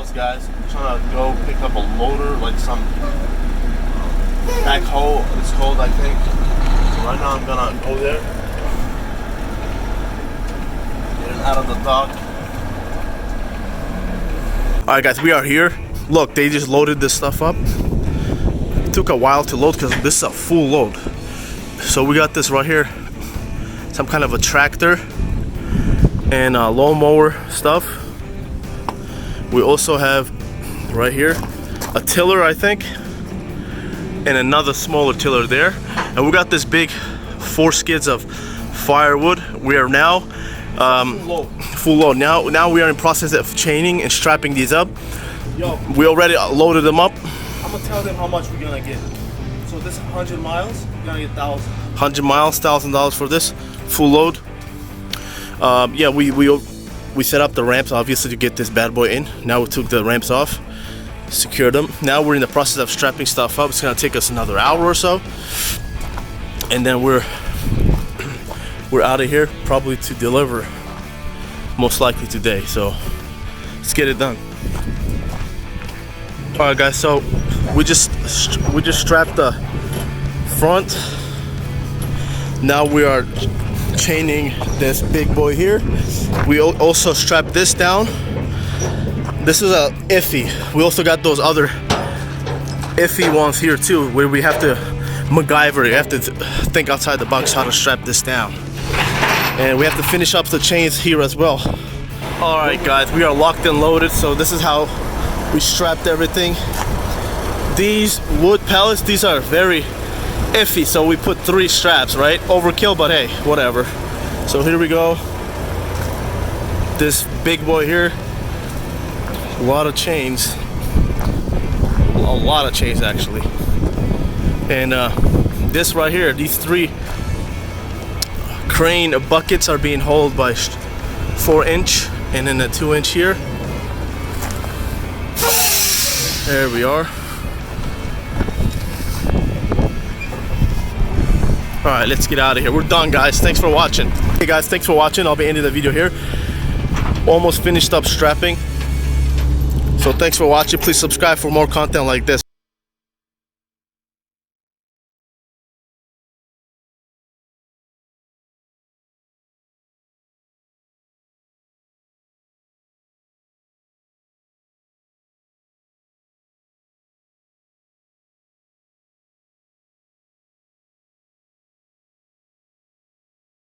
miles, guys. I'm trying to go pick up a loader, like some backhoe, it's called, I think. So right now I'm gonna go there, get it out of the dock. Alright guys, we are here. Look, they just loaded this stuff up. It took a while to load because this is a full load. So we got this right here, some kind of a tractor and a lawnmower stuff. We also have right here a tiller, I think, and another smaller tiller there. And we got this big 4 skids of firewood. We are now full load. Now we are in process of chaining and strapping these up. Yo, we already loaded them up. I'm gonna tell them how much we're gonna get. So this 100 miles, we're gonna get 1,000. 100 miles, $1,000 for this full load. Yeah, we set up the ramps obviously to get this bad boy in. Now we took the ramps off, secured them. Now we're in the process of strapping stuff up. It's gonna take us another hour or so, and then we're out of here, probably to deliver most likely today. So let's get it done. All right guys, so we just strapped the front. Now we are chaining this big boy here. We also strapped this down. This is a iffy. We also got those other iffy ones here too, where we have to MacGyver. You have to think outside the box how to strap this down. And we have to finish up the chains here as well. All right guys, we are locked and loaded. So this is how we strapped everything. These wood pallets, these are very iffy, so we put 3 straps, right? Overkill, but hey, whatever. So here we go. This big boy here, a lot of chains, actually. And this right here, these 3 crane buckets are being hauled by 4-inch and then a 2-inch here. There we are. All right, let's get out of here. We're done, guys. Thanks for watching. Hey guys, thanks for watching. I'll be ending the video here. Almost finished up strapping. So thanks for watching. Please subscribe for more content like this.